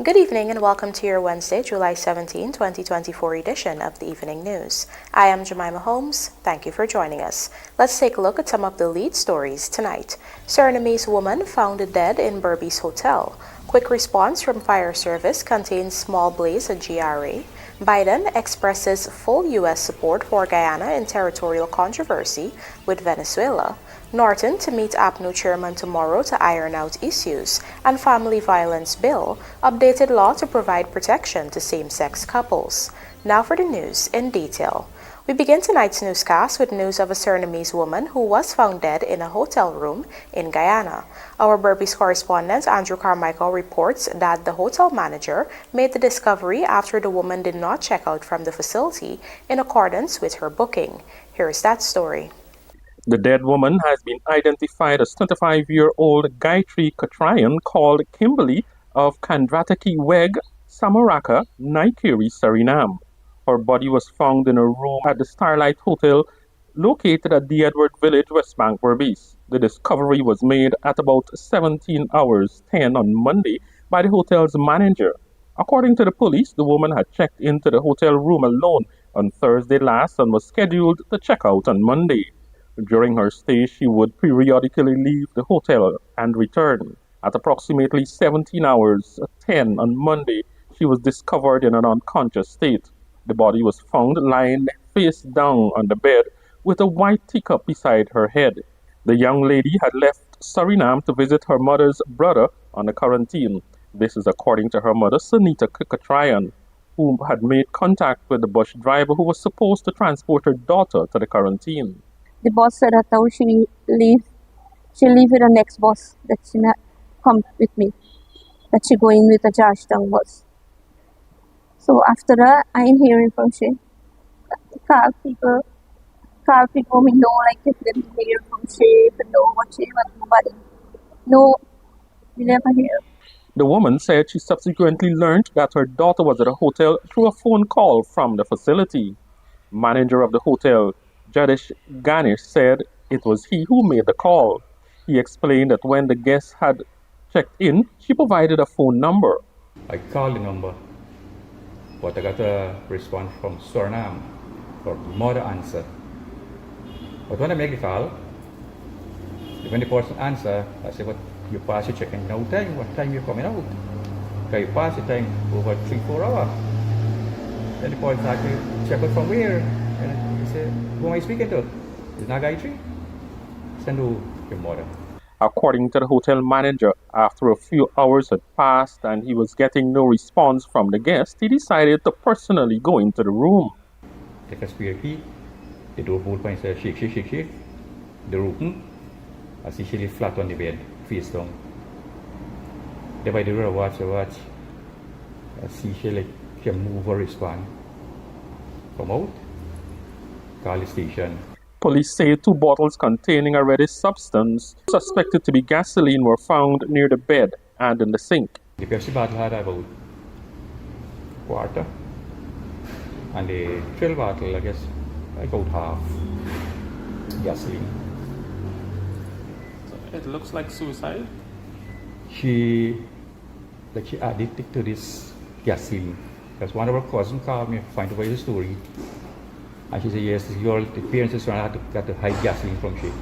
Good evening and welcome to your Wednesday, July 17, 2024 edition of the Evening News. I am Jemima Holmes. Thank you for joining us. Let's take a look at some of the lead stories tonight. Surinamese woman found dead in BERBICE hotel. Quick response from fire service contains small blaze at GRA. Biden expresses full U.S. support for Guyana in territorial controversy with Venezuela. NORTON to meet APNU chairman tomorrow to iron out issues. And family violence bill, updated law to provide protection to same-sex couples. Now for the news in detail. We begin tonight's newscast with news of a Surinamese woman who was found dead in a hotel room in Guyana. Our BERBICE correspondent Andrew Carmichael reports that the hotel manager made the discovery after the woman did not check out from the facility in accordance with her booking. Here is that story. The dead woman has been identified as 25-year-old Gayatri Katrayan, called Kimberly, of Kandrataki Weg, Samaraka, Naikiri, Suriname. Her body was found in a room at the Starlight Hotel located at the Edward Village, West Bank, BERBICE. The discovery was made at about 17 hours 10 on Monday by the hotel's manager. According to the police, the woman had checked into the hotel room alone on Thursday last and was scheduled to check out on Monday. During her stay, she would periodically leave the hotel and return. At approximately 17 hours 10 on Monday, she was discovered in an unconscious state. The body was found lying face down on the bed with a white teacup beside her head. The young lady had left Suriname to visit her mother's brother on a quarantine. This is according to her mother, Sunita Katrayan, who had made contact with the bus driver who was supposed to transport her daughter to the quarantine. The boss said that how she leave with the next bus, that she not come with me, that she go in with the Georgetown bus. So after that, I ain't hearing from she. Call people we know, like if they hear from she, but know what she, but nobody. No, we never hear. The woman said she subsequently learned that her daughter was at a hotel through a phone call from the facility. Manager of the hotel, Jadish Ganesh, said it was he who made the call. He explained that when the guest had checked in, she provided a phone number. I called the number, but I got a response from Suriname for mother answer. But when I make the call, when the person answer, I say, "What you pass your check-in now time? What time you coming out? Can you pass your time over 3-4 hours?" Then the person asked me, "Check out from where?" And he said, "Who am I speaking to? Is not Gayatri? Send to your mother." According to the hotel manager, after a few hours had passed and he was getting no response from the guest, he decided to personally go into the room. Take a spare key, the door point says shake. The open, I see she lay flat on the bed, face down. Then by the door watch, I see she move or respond. Come out, call the station. Police say 2 bottles containing a reddish substance, suspected to be gasoline, were found near the bed and in the sink. The Pepsi bottle had about quarter, and the Trill bottle, I guess, about half gasoline. So it looks like suicide. She addicted to this gasoline. Because one of her cousins called me, find out the story. And she said, yes, the parents got to hide gasoline from she.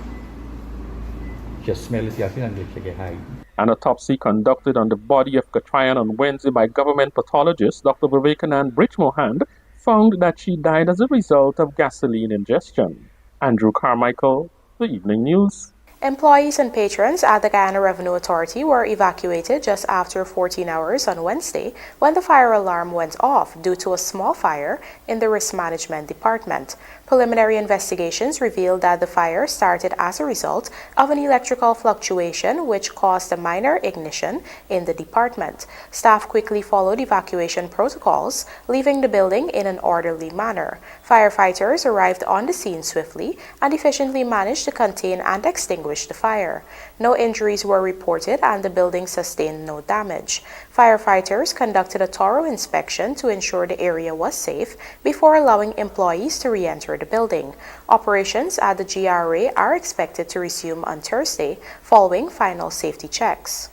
Just smell this gasoline and she get high. An autopsy conducted on the body of Katrayan on Wednesday by government pathologist Dr. Vivekanand Brijmohan found that she died as a result of gasoline ingestion. Andrew Carmichael, The Evening News. Employees and patrons at the Guyana Revenue Authority were evacuated just after 14 hours on Wednesday when the fire alarm went off due to a small fire in the Risk Management Department. Preliminary investigations revealed that the fire started as a result of an electrical fluctuation which caused a minor ignition in the department. Staff quickly followed evacuation protocols, leaving the building in an orderly manner. Firefighters arrived on the scene swiftly and efficiently managed to contain and extinguish the fire. No injuries were reported and the building sustained no damage. Firefighters conducted a thorough inspection to ensure the area was safe before allowing employees to re-enter the building. Operations at the GRA are expected to resume on Thursday following final safety checks.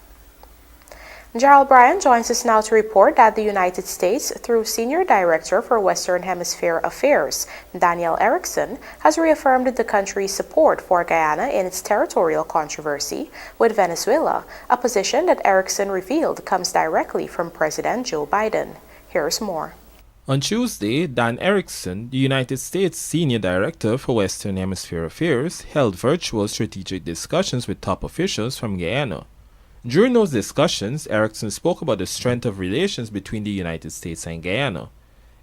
Gerald Bryan joins us now to report that the United States, through Senior Director for Western Hemisphere Affairs, Daniel Erickson, has reaffirmed the country's support for Guyana in its territorial controversy with Venezuela, a position that Erickson revealed comes directly from President Joe Biden. Here's more. On Tuesday, Dan Erickson, the United States Senior Director for Western Hemisphere Affairs, held virtual strategic discussions with top officials from Guyana. During those discussions, Erickson spoke about the strength of relations between the United States and Guyana.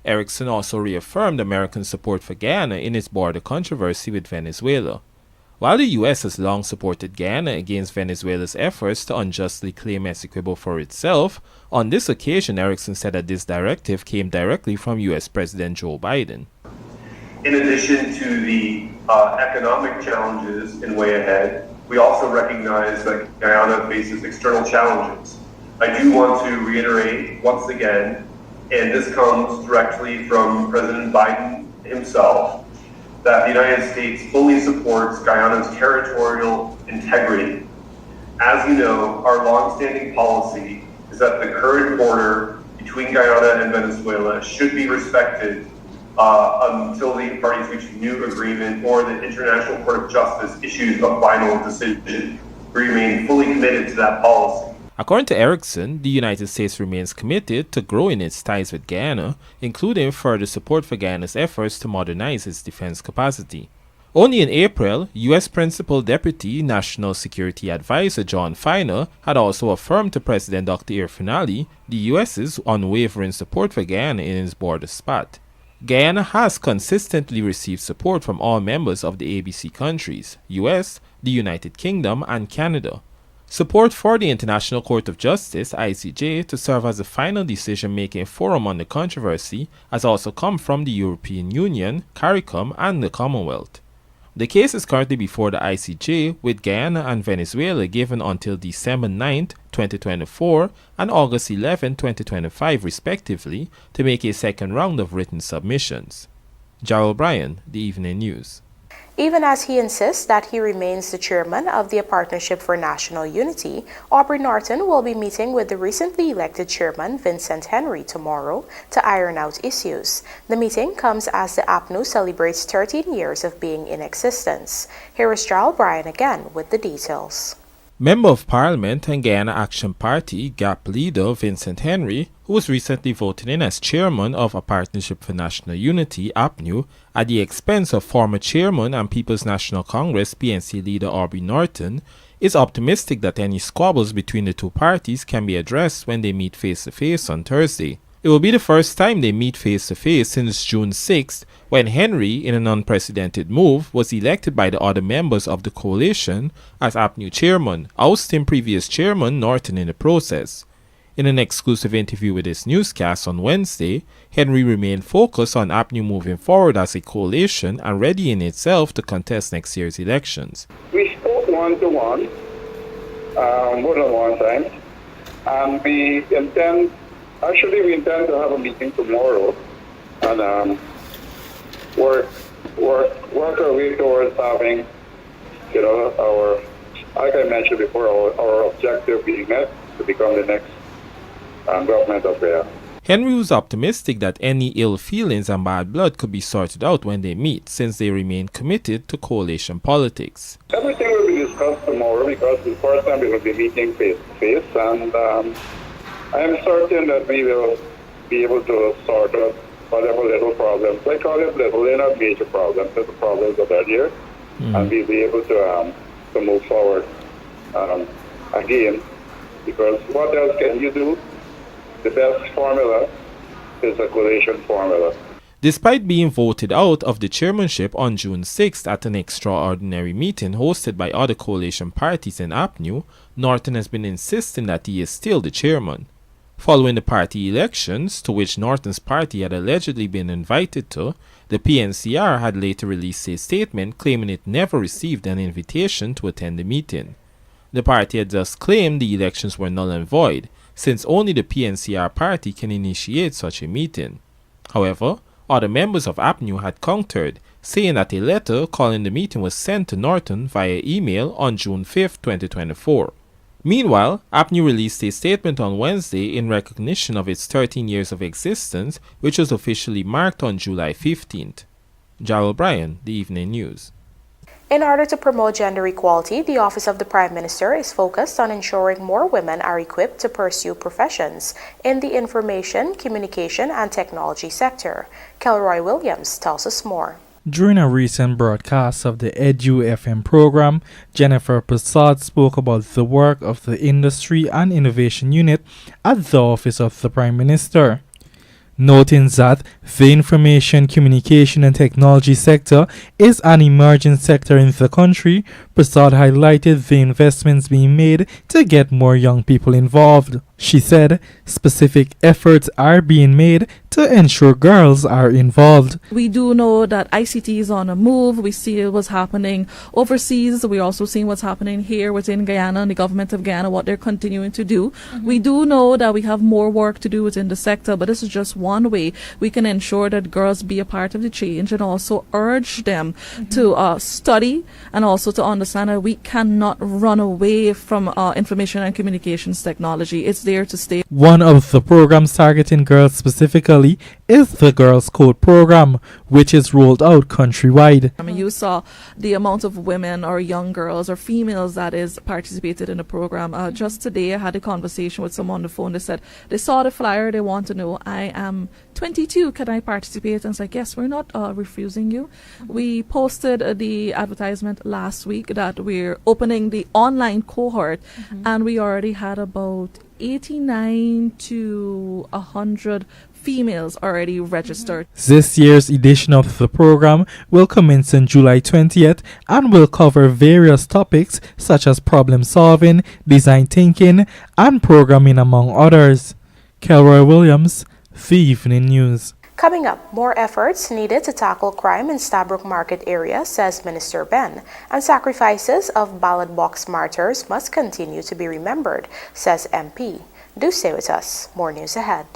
Erickson also reaffirmed American support for Guyana in its border controversy with Venezuela. While the U.S. has long supported Guyana against Venezuela's efforts to unjustly claim Essequibo for itself, on this occasion Erickson said that this directive came directly from U.S. President Joe Biden. In addition to the economic challenges in way ahead, we also recognize that Guyana faces external challenges. I do want to reiterate once again, and this comes directly from President Biden himself, that the United States fully supports Guyana's territorial integrity. As you know, our longstanding policy is that the current border between Guyana and Venezuela should be respected until the parties reach a new agreement or the International Court of Justice issues a final decision. We remain fully committed to that policy. According to Erickson, the United States remains committed to growing its ties with Guyana, including further support for Guyana's efforts to modernize its defense capacity. Only in April, U.S. Principal Deputy National Security Advisor John Feiner had also affirmed to President Dr. Irfinali the U.S.'s unwavering support for Guyana in its border spot. Guyana has consistently received support from all members of the ABC countries, US, the United Kingdom, and Canada. Support for the International Court of Justice, ICJ, to serve as the final decision-making forum on the controversy has also come from the European Union, CARICOM, and the Commonwealth. The case is currently before the ICJ, with Guyana and Venezuela given until December 9, 2024 and August 11, 2025 respectively to make a second round of written submissions. Gerald Bryan, The Evening News. Even as he insists that he remains the chairman of the Partnership for National Unity, Aubrey Norton will be meeting with the recently elected chairman Vincent Henry tomorrow to iron out issues. The meeting comes as the APNU celebrates 13 years of being in existence. Here is Gerald Bryan again with the details. Member of Parliament and Guyana Action Party GAP leader Vincent Henry, who was recently voted in as chairman of a Partnership for National Unity (APNU) at the expense of former chairman and People's National Congress PNC leader Aubrey Norton, is optimistic that any squabbles between the two parties can be addressed when they meet face-to-face on Thursday. It will be the first time they meet face-to-face since June 6th, when Henry, in an unprecedented move, was elected by the other members of the coalition as APNU chairman, ousting previous chairman Norton in the process. In an exclusive interview with his newscast on Wednesday, Henry remained focused on APNU moving forward as a coalition and ready in itself to contest next year's elections. We spoke one-to-one, more than one time, and we intend to have a meeting tomorrow and work our way towards having, our, like I mentioned before, our objective being met to become the next government of Guyana. Henry was optimistic that any ill feelings and bad blood could be sorted out when they meet, since they remain committed to coalition politics. Everything will be discussed tomorrow because the first time we will be meeting face to face, and I am certain that we will be able to sort out whatever little problems. I call it little, they're not major problems, but the problems are there, and we'll be able to move forward again. Because what else can you do? The best formula is a coalition formula. Despite being voted out of the chairmanship on June 6th at an extraordinary meeting hosted by other coalition parties in APNU, Norton has been insisting that he is still the chairman. Following the party elections, to which Norton's party had allegedly been invited to, the PNCR had later released a statement claiming it never received an invitation to attend the meeting. The party had thus claimed the elections were null and void, since only the PNCR party can initiate such a meeting. However, other members of APNU had countered, saying that a letter calling the meeting was sent to Norton via email on June 5, 2024. Meanwhile, APNU released a statement on Wednesday in recognition of its 13 years of existence, which was officially marked on July 15th. Jarrell Bryan, The Evening News. In order to promote gender equality, the Office of the Prime Minister is focused on ensuring more women are equipped to pursue professions in the information, communication, and technology sector. Kelroy Williams tells us more. During a recent broadcast of the Edu FM program, Jennifer Prasad spoke about the work of the Industry and Innovation Unit at the Office of the Prime Minister. Noting that the information, communication and technology sector is an emerging sector in the country, Prasad highlighted the investments being made to get more young people involved. She said specific efforts are being made to ensure girls are involved. We do know that ICT is on a move. We see what's happening overseas. We're also seeing what's happening here within Guyana and the government of Guyana, what they're continuing to do. We do know that we have more work to do within the sector, but this is just one way we can ensure that girls be a part of the change and also urge them to study and also to understand that we cannot run away from information and communications technology. It's there to stay. One of the programs targeting girls specifically is the Girls Code program, which is rolled out countrywide. I mean, you saw the amount of women or young girls or females that is participated in the program. Just today, I had a conversation with someone on the phone. They said they saw the flyer. They want to know, I am 22. Can I participate? And it's like, yes, we're not refusing you. We posted the advertisement last week that we're opening the online cohort, and we already had about 89 to 100 females already registered. This year's edition of the program will commence on July 20th and will cover various topics such as problem solving, design thinking, and programming, among others. Kelroy Williams, The Evening News. Coming up, more efforts needed to tackle crime in Stabroek Market area, says Minister Ben, and sacrifices of Ballot Box Martyrs must continue to be remembered, says MP. Do stay with us. More news ahead.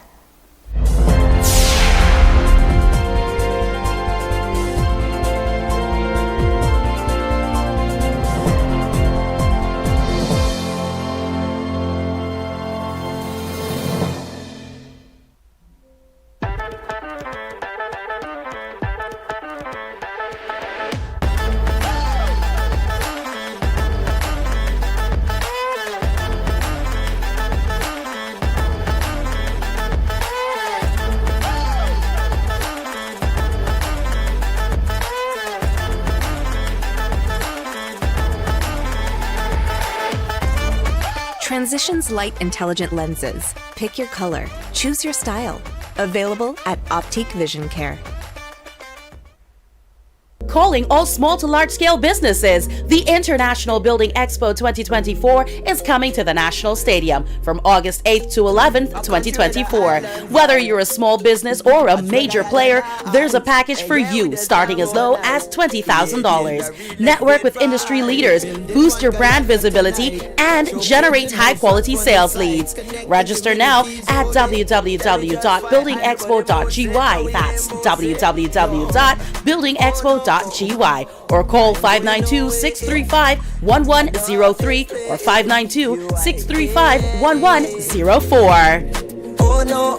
Transitions Light Intelligent Lenses. Pick your color. Choose your style. Available at Optique Vision Care. Calling all small to large scale businesses, the International Building Expo 2024 is coming to the National Stadium from August 8th to 11th, 2024. Whether you're a small business or a major player, there's a package for you starting as low as $20,000. Network with industry leaders, boost your brand visibility, and generate high quality sales leads. Register now at www.buildingexpo.gy. That's www.buildingexpo.gy. Or call 592-635-1103 or 592-635-1104. Oh no,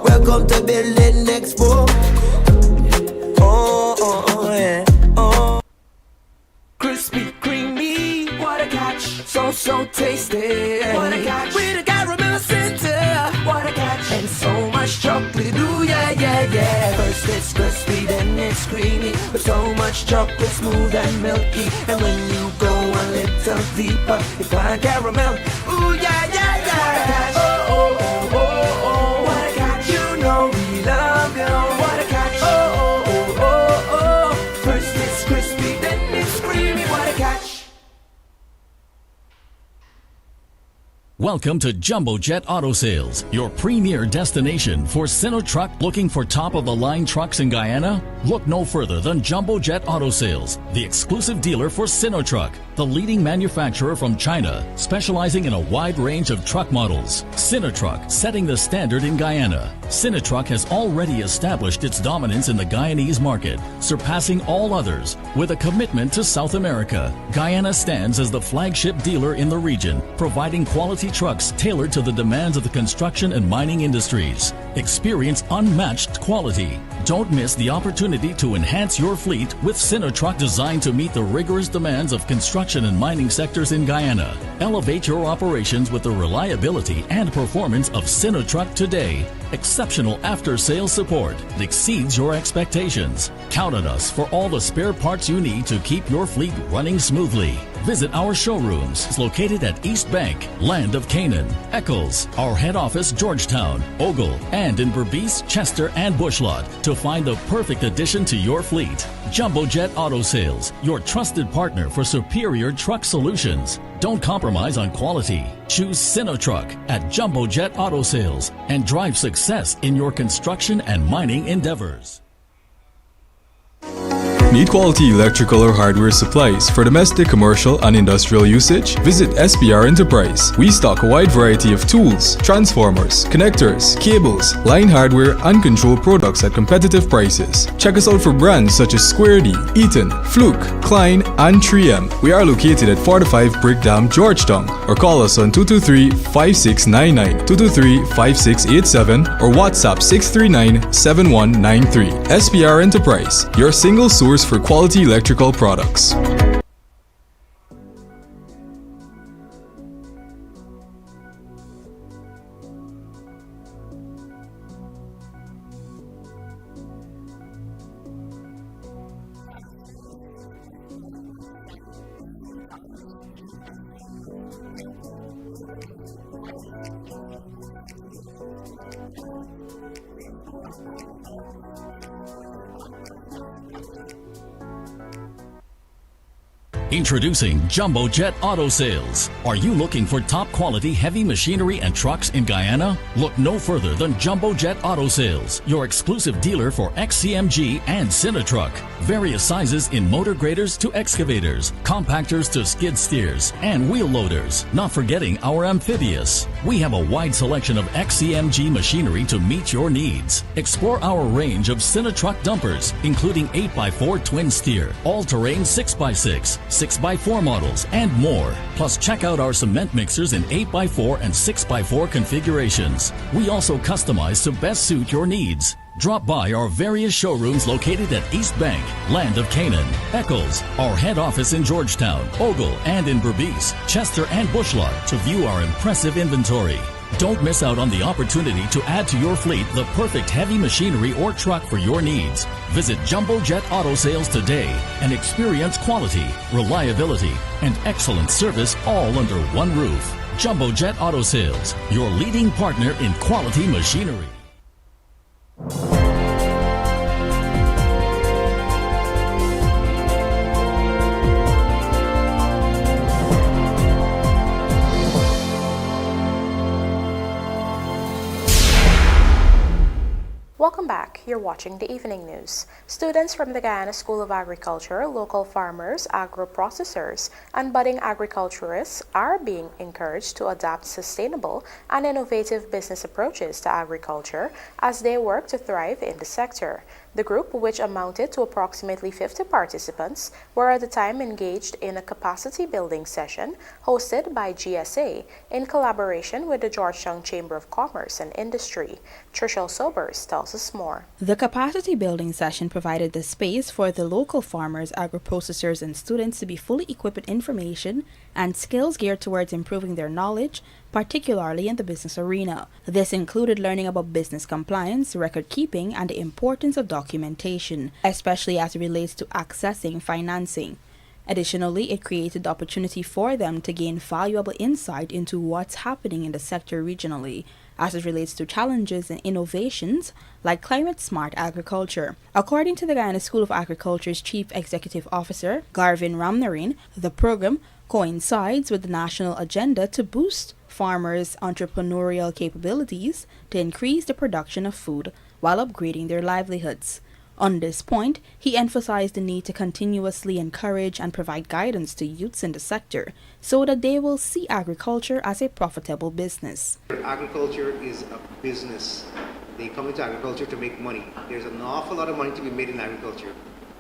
welcome to Building Expo. Yeah. Crispy, creamy, what a catch. So tasty, what a catch. With a caramel center, what a catch. And so much chocolate, ooh yeah. First it's crispy, then it's creamy, with so much chocolate, smooth and milky. And when you go a little deeper, you find caramel, ooh yeah. What a catch. Oh, what a catch. You know we love you, what a catch. Oh. First it's crispy, then it's creamy, what a catch. Welcome to Jumbo Jet Auto Sales, your premier destination for Sinotruck. Looking for top-of-the-line trucks in Guyana? Look no further than Jumbo Jet Auto Sales, the exclusive dealer for Sinotruck, the leading manufacturer from China, specializing in a wide range of truck models. Sinotruck, setting the standard in Guyana. Sinotruck has already established its dominance in the Guyanese market, surpassing all others with a commitment to South America. Guyana stands as the flagship dealer in the region, providing quality trucks tailored to the demands of the construction and mining industries. Experience unmatched quality. Don't miss the opportunity to enhance your fleet with Sinotruck, designed to meet the rigorous demands of construction and mining sectors in Guyana. Elevate your operations with the reliability and performance of Sinotruck today. Exceptional after-sales support that exceeds your expectations. Count on us for all the spare parts you need to keep your fleet running smoothly. Visit our showrooms. It's located at East Bank, Land of Canaan, Eccles, our head office Georgetown, Ogle, and in Berbice, Chester, and Bushlot to find the perfect addition to your fleet. Jumbo Jet Auto Sales, your trusted partner for superior truck solutions. Don't compromise on quality. Choose Sinotruck at Jumbo Jet Auto Sales and drive success in your construction and mining endeavors. Need quality electrical or hardware supplies for domestic, commercial, and industrial usage? Visit SPR Enterprise. We stock a wide variety of tools, transformers, connectors, cables, line hardware, and control products at competitive prices. Check us out for brands such as Square D, Eaton, Fluke, Klein, and 3M. We are located at 45 Brick Dam, Georgetown, or call us on 223-5699, 223-5687, or WhatsApp 639-7193. SPR Enterprise, your single source for quality electrical products. Introducing Jumbo Jet Auto Sales. Are you looking for top quality heavy machinery and trucks in Guyana? Look no further than Jumbo Jet Auto Sales, your exclusive dealer for XCMG and Sinotruck. Various sizes in motor graders to excavators, compactors to skid steers, and wheel loaders. Not forgetting our amphibious. We have a wide selection of XCMG machinery to meet your needs. Explore our range of Sinotruck dumpers, including 8x4 twin steer, all-terrain 6x6, 6x4 models, and more. Plus, check out our cement mixers in 8x4 and 6x4 configurations. We also customize to best suit your needs. Drop by our various showrooms located at East Bank, Land of Canaan, Eccles, our head office in Georgetown, Ogle, and in Berbice, Chester, and Bushlot to view our impressive inventory. Don't miss out on the opportunity to add to your fleet the perfect heavy machinery or truck for your needs. Visit Jumbo Jet Auto Sales today and experience quality, reliability, and excellent service all under one roof. Jumbo Jet Auto Sales, your leading partner in quality machinery. Welcome back. You're watching the evening news. Students from the Guyana School of Agriculture, local farmers, agro-processors, and budding agriculturists are being encouraged to adopt sustainable and innovative business approaches to agriculture as they work to thrive in the sector. The group, which amounted to approximately 50 participants, were at the time engaged in a capacity building session hosted by GSA in collaboration with the Georgetown Chamber of Commerce and Industry. Trishelle Sobers tells us more. The capacity building session provided the space for the local farmers, agro-processors, and students to be fully equipped with information and skills geared towards improving their knowledge, particularly in the business arena. This included learning about business compliance, record keeping, and the importance of documentation, especially as it relates to accessing financing. Additionally, it created the opportunity for them to gain valuable insight into what's happening in the sector regionally, as it relates to challenges and innovations like climate-smart agriculture. According to the Guyana School of Agriculture's Chief Executive Officer, Garvin Ramnarin, the program coincides with the national agenda to boost farmers' entrepreneurial capabilities to increase the production of food while upgrading their livelihoods. On this point, he emphasized the need to continuously encourage and provide guidance to youths in the sector so that they will see agriculture as a profitable business. Agriculture is a business. They come into agriculture to make money. There's an awful lot of money to be made in agriculture.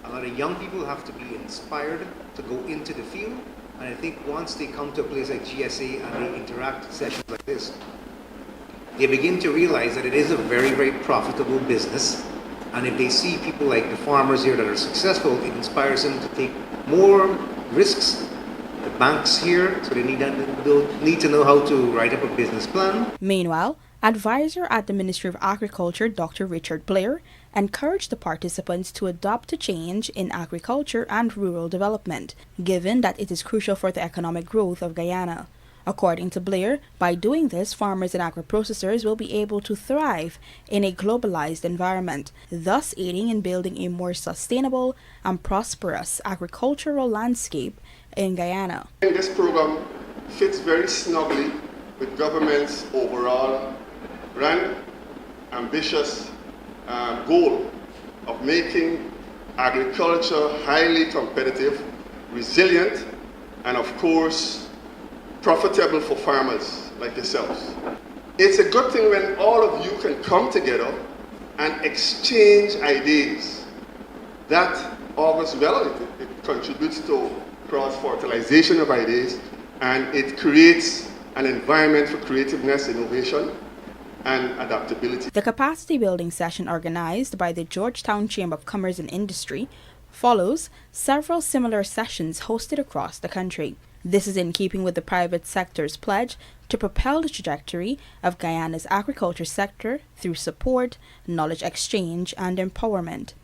A lot of young people have to be inspired to go into the field, and I think once they come to a place like GSA and they interact in sessions like this, they begin to realize that it is a very, very profitable business. And if they see people like the farmers here that are successful, it inspires them to take more risks. The banks here, so they need to know how to write up a business plan. Meanwhile, advisor at the Ministry of Agriculture, Dr. Richard Blair, encouraged the participants to adopt a change in agriculture and rural development, given that it is crucial for the economic growth of Guyana. According to Blair, by doing this, farmers and agro-processors will be able to thrive in a globalized environment, thus aiding in building a more sustainable and prosperous agricultural landscape in Guyana. This program fits very snugly with government's overall grand, ambitious goal of making agriculture highly competitive, resilient, and of course, profitable for farmers like yourselves. It's a good thing when all of you can come together and exchange ideas. That augurs well, it contributes to cross-fertilization of ideas, and it creates an environment for creativeness, innovation, and adaptability. The capacity building session organized by the Georgetown Chamber of Commerce and Industry follows several similar sessions hosted across the country. This is in keeping with the private sector's pledge to propel the trajectory of Guyana's agriculture sector through support, knowledge exchange, and empowerment.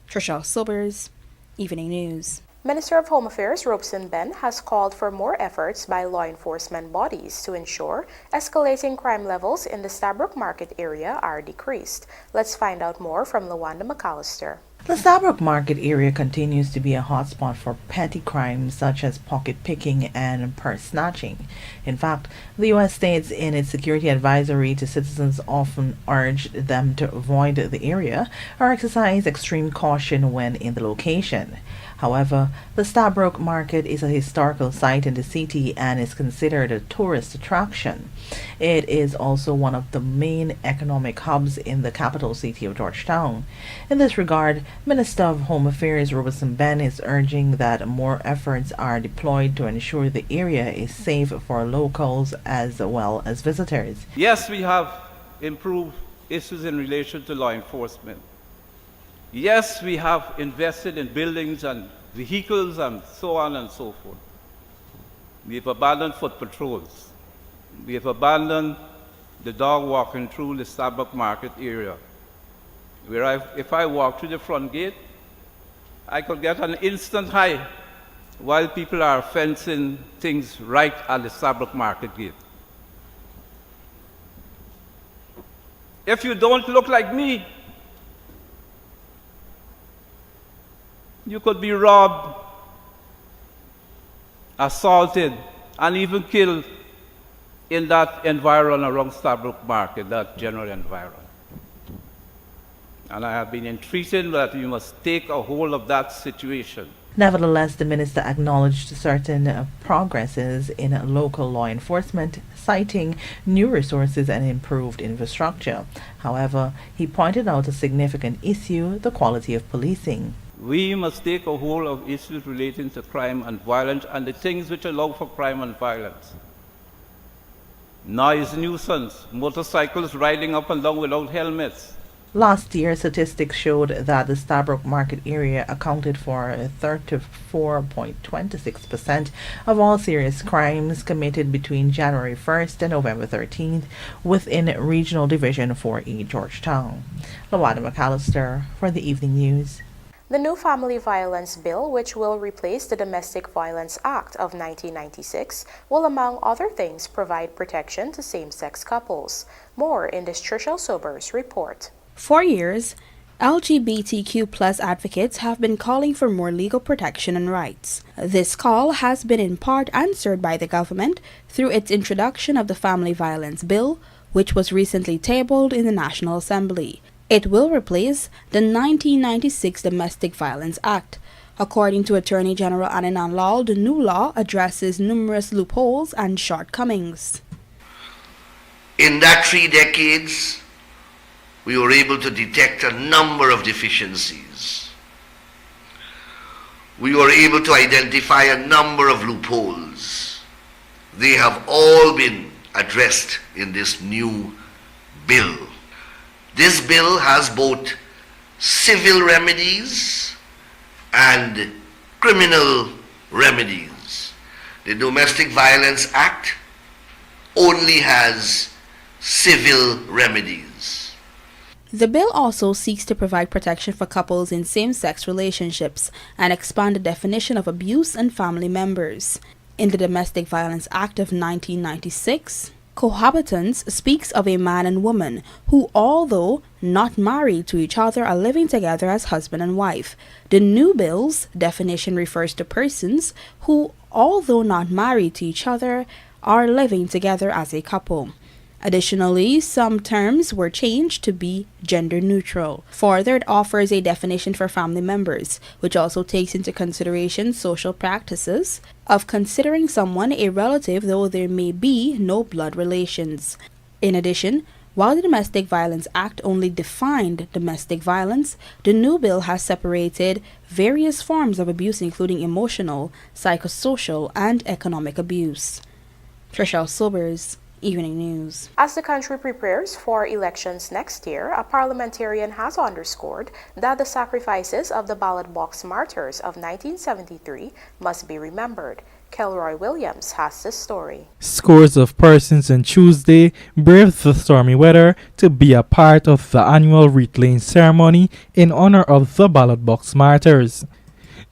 Trisha Sobers, Evening News. Minister of Home Affairs Robeson Ben has called for more efforts by law enforcement bodies to ensure escalating crime levels in the Stabroek market area are decreased. Let's find out more from Lawanda McAllister. The Stabroek market area continues to be a hotspot for petty crimes such as pocket picking and purse snatching. In fact, the U.S. states in its security advisory to citizens often urge them to avoid the area or exercise extreme caution when in the location. However, the Stabroek market is a historical site in the city and is considered a tourist attraction. It is also one of the main economic hubs in the capital city of Georgetown. In this regard, Minister of Home Affairs Robeson Ben is urging that more efforts are deployed to ensure the area is safe for locals as well as visitors. Yes, we have improved issues in relation to law enforcement. Yes, we have invested in buildings and vehicles and so on and so forth. We have abandoned foot patrols. We have abandoned the dog walking through the Stabroek market area, where if I walk through the front gate, I could get an instant high while people are fencing things right at the Stabroek market gate. If you don't look like me, you could be robbed, assaulted, and even killed in that environment around Stabroek Market, that general environment. And I have been entreated that you must take a hold of that situation. Nevertheless, the minister acknowledged certain progresses in local law enforcement, citing new resources and improved infrastructure. However, he pointed out a significant issue, the quality of policing. We must take a hold of issues relating to crime and violence and the things which allow for crime and violence. Noise nuisance, motorcycles riding up and down without helmets. Last year, statistics showed that the Stabroek market area accounted for 34.26% of all serious crimes committed between January 1st and November 13th within Regional Division 4E Georgetown. Lawanda McAllister for the Evening News. The new Family Violence Bill, which will replace the Domestic Violence Act of 1996, will, among other things, provide protection to same-sex couples. More in this Trisha Sobers report. For years, LGBTQ plus advocates have been calling for more legal protection and rights. This call has been in part answered by the government through its introduction of the Family Violence Bill, which was recently tabled in the National Assembly. It will replace the 1996 Domestic Violence Act. According to Attorney General Anand Lal, the new law addresses numerous loopholes and shortcomings. In that 3 decades, we were able to detect a number of deficiencies. We were able to identify a number of loopholes. They have all been addressed in this new bill. This bill has both civil remedies and criminal remedies. The Domestic Violence Act only has civil remedies. The bill also seeks to provide protection for couples in same-sex relationships and expand the definition of abuse and family members. In the Domestic Violence Act of 1996, cohabitance speaks of a man and woman who, although not married to each other, are living together as husband and wife. The new bill's definition refers to persons who, although not married to each other, are living together as a couple. Additionally, some terms were changed to be gender neutral. Further, it offers a definition for family members, which also takes into consideration social practices of considering someone a relative though there may be no blood relations. In addition, while the Domestic Violence Act only defined domestic violence, the new bill has separated various forms of abuse, including emotional, psychosocial, and economic abuse. Trishelle Sobers, Evening News. As the country prepares for elections next year, a parliamentarian has underscored that the sacrifices of the Ballot Box Martyrs of 1973 must be remembered. Kelroy Williams has this story. Scores of persons on Tuesday braved the stormy weather to be a part of the annual wreath laying ceremony in honor of the Ballot Box Martyrs.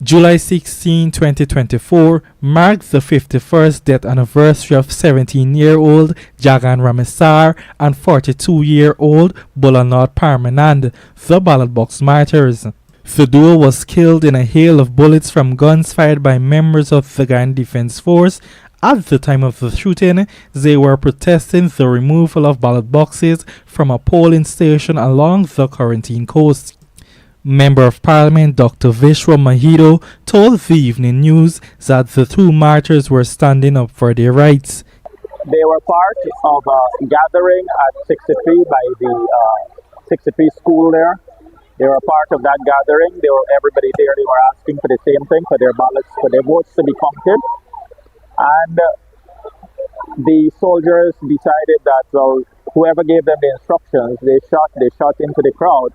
July 16, 2024 marked the 51st death anniversary of 17-year-old Jagan Ramesar and 42-year-old Bolanot Parmanand, the Ballot Box Martyrs. The duo was killed in a hail of bullets from guns fired by members of the Guyana Defense Force. At the time of the shooting, they were protesting the removal of ballot boxes from a polling station along the Quarantine Coast. Member of Parliament Dr. Vishwa Mahito told the Evening News that the two martyrs were standing up for their rights. They were part of a gathering at 63 by the 63 school there. They were part of that gathering. Everybody there, they were asking for the same thing, for their ballots, for their votes to be counted. And the soldiers decided that, well, whoever gave them the instructions, they shot into the crowd.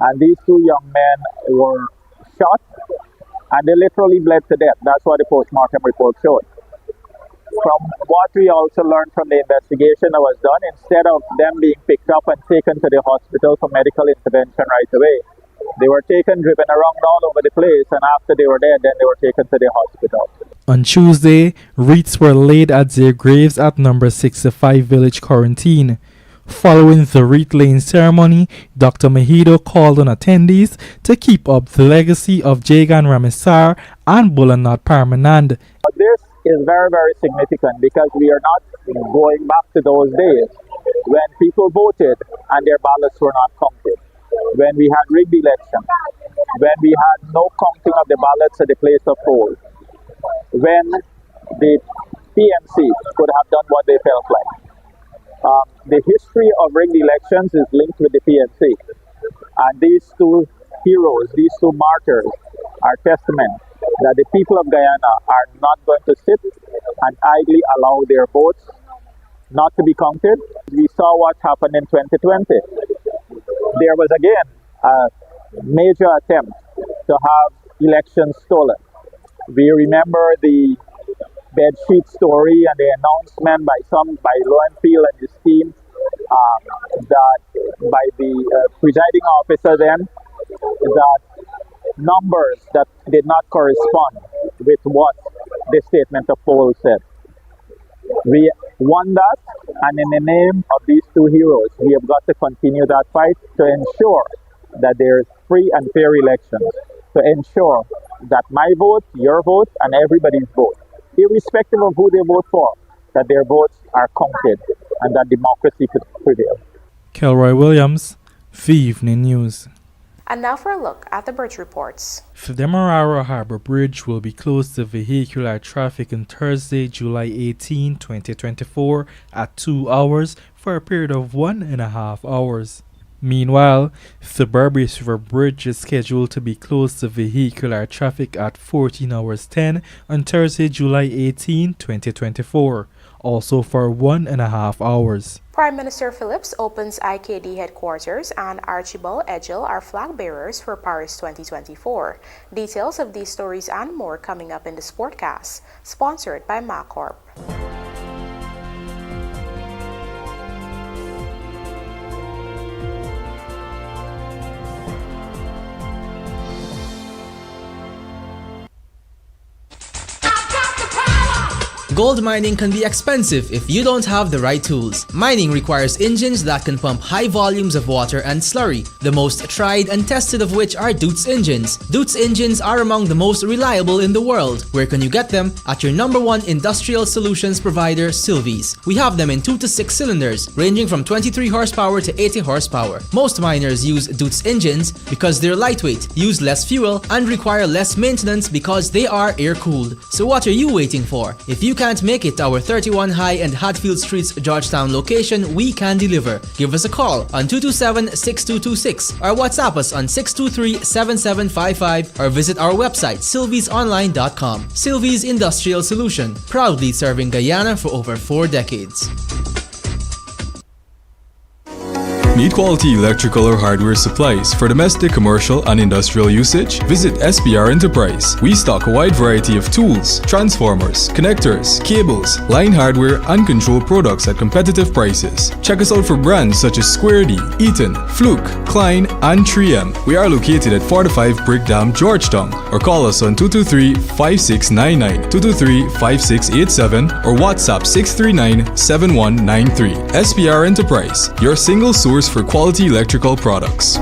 And these two young men were shot, and they literally bled to death. That's what the postmortem report showed. From what we also learned from the investigation that was done, instead of them being picked up and taken to the hospital for medical intervention right away, they were taken, driven around all over the place, and after they were dead, then they were taken to the hospital. On Tuesday, wreaths were laid at their graves at number 65 Village Quarantine. Following the wreath laying ceremony, Dr. Mahito called on attendees to keep up the legacy of Jagan Ramesar and Bolanot Parmanand. This is very, very significant because we are not going back to those days when people voted and their ballots were not counted, when we had rigged elections, when we had no counting of the ballots at the place of poll, when the PMC could have done what they felt like. The history of rigged elections is linked with the PNC, and these two heroes, these two martyrs, are testament that the people of Guyana are not going to sit and idly allow their votes not to be counted. We saw what happened in 2020. There was again a major attempt to have elections stolen. We remember the bedsheet story and the announcement by Lowenfield and his team that by the presiding officer then that numbers that did not correspond with what the statement of polls said. We won that, and in the name of these two heroes, we have got to continue that fight to ensure that there's free and fair elections to ensure that my vote, your vote, and everybody's vote, irrespective of who they vote for, that their votes are counted and that democracy could prevail. Kelroy Williams, The Evening News. And now for a look at the bridge reports. The Demerara Harbour Bridge will be closed to vehicular traffic on Thursday, July 18, 2024 at 2 hours for a period of 1.5 hours. Meanwhile, the BERBICE River Bridge is scheduled to be closed to vehicular traffic at 14 hours 10 on Thursday, July 18, 2024, also for 1.5 hours. Prime Minister Phillips opens IKD headquarters and Archibald Edgell are flag bearers for Paris 2024. Details of these stories and more coming up in the Sportcast, sponsored by MacCorp. Gold mining can be expensive if you don't have the right tools. Mining requires engines that can pump high volumes of water and slurry, the most tried and tested of which are Deutz engines. Deutz engines are among the most reliable in the world. Where can you get them? At your #1 industrial solutions provider, Sylvies. We have them in 2 to 6 cylinders, ranging from 23 horsepower to 80 horsepower. Most miners use Deutz engines because they're lightweight, use less fuel, and require less maintenance because they are air-cooled. So what are you waiting for? If you can't make it to our 31 High and Hatfield Streets Georgetown location, we can deliver. Give us a call on 227-6226 or WhatsApp us on 623-7755 or visit our website sylviesonline.com. Sylvies Industrial Solution, proudly serving Guyana for over 4 decades. Need quality electrical or hardware supplies for domestic, commercial, and industrial usage? Visit SPR Enterprise. We stock a wide variety of tools, transformers, connectors, cables, line hardware, and control products at competitive prices. Check us out for brands such as Square D, Eaton, Fluke, Klein, and 3M. We are located at 45 Brick Dam, Georgetown, or call us on 223-5699, 223-5687, or WhatsApp 639-7193. SPR Enterprise, your single source for quality electrical products.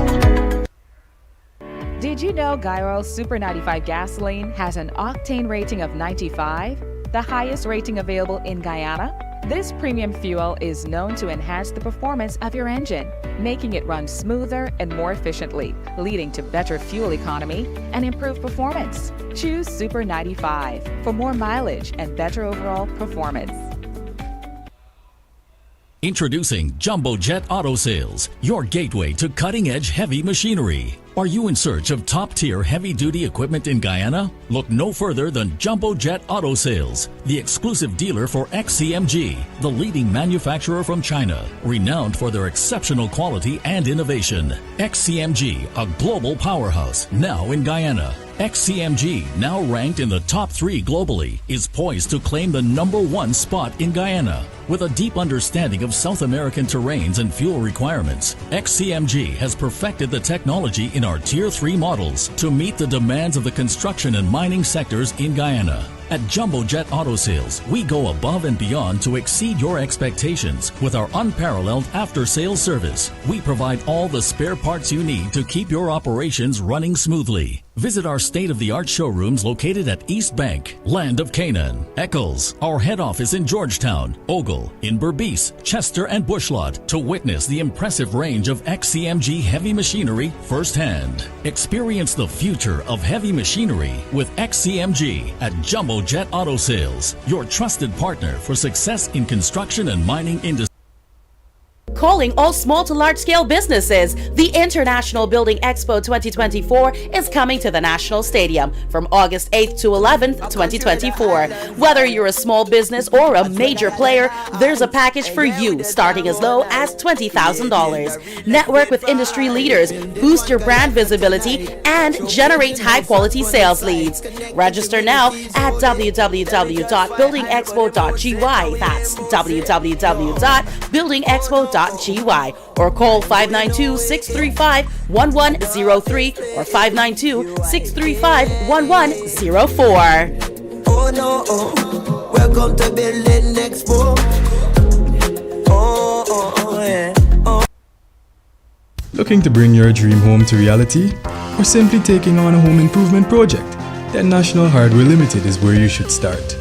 Did you know Guy Super 95 gasoline has an octane rating of 95, the highest rating available in Guyana? This premium fuel is known to enhance the performance of your engine, making it run smoother and more efficiently, leading to better fuel economy and improved performance. Choose Super 95 for more mileage and better overall performance. Introducing Jumbo Jet Auto Sales, your gateway to cutting-edge heavy machinery. Are you in search of top-tier heavy-duty equipment in Guyana? Look no further than Jumbo Jet Auto Sales, the exclusive dealer for XCMG, the leading manufacturer from China, renowned for their exceptional quality and innovation. XCMG, a global powerhouse, now in Guyana. XCMG, now ranked in the top 3 globally, is poised to claim the #1 spot in Guyana. With a deep understanding of South American terrains and fuel requirements, XCMG has perfected the technology in our Tier 3 models to meet the demands of the construction and mining sectors in Guyana. At Jumbo Jet Auto Sales, we go above and beyond to exceed your expectations with our unparalleled after-sales service. We provide all the spare parts you need to keep your operations running smoothly. Visit our state-of-the-art showrooms located at East Bank, Land of Canaan, Eccles, our head office in Georgetown, Ogle, in Berbice, Chester, and Bushlot to witness the impressive range of XCMG heavy machinery firsthand. Experience the future of heavy machinery with XCMG at Jumbo Jet Auto Sales, your trusted partner for success in construction and mining industry. Calling all small to large scale businesses, the International Building Expo 2024 is coming to the National Stadium from August 8th to 11th, 2024. Whether you're a small business or a major player, there's a package for you starting as low as $20,000. Network with industry leaders, boost your brand visibility, and generate high quality sales leads. Register now at www.buildingexpo.gy. That's www.buildingexpo.gy. Or call 592-635-1103 or 592-635-1104. Oh no, welcome to Building Expo. Oh, yeah. Looking to bring your dream home to reality? Or simply taking on a home improvement project? Then National Hardware Limited is where you should start.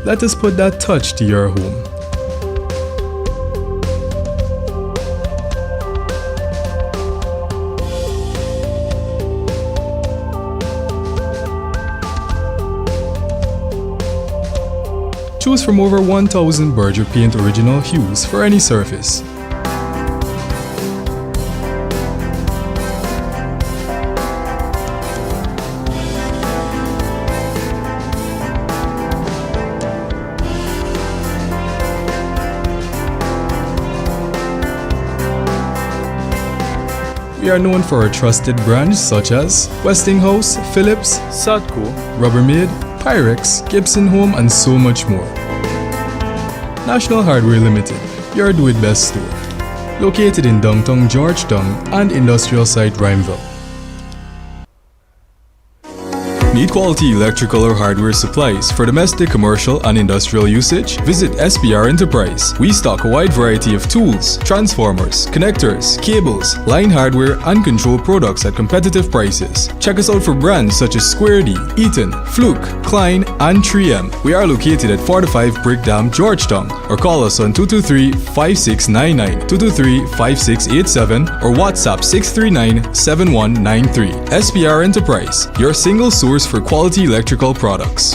Let us put that touch to your home. Choose from over 1,000 Berger Paint original hues for any surface. We are known for our trusted brands such as Westinghouse, Philips, Sadco, Rubbermaid, Pyrex, Gibson Home, and so much more. National Hardware Limited, your do-it-best store. Located in downtown Georgetown and industrial site Rhymeville. Need quality electrical or hardware supplies for domestic, commercial, and industrial usage? Visit SPR Enterprise. We stock a wide variety of tools, transformers, connectors, cables, line hardware, and control products at competitive prices. Check us out for brands such as Square D, Eaton, Fluke, Klein, and 3M. We are located at 45 Brick Dam, Georgetown, or call us on 223-5699, 223-5687, or WhatsApp 639-7193. SPR Enterprise, your single source for quality electrical products.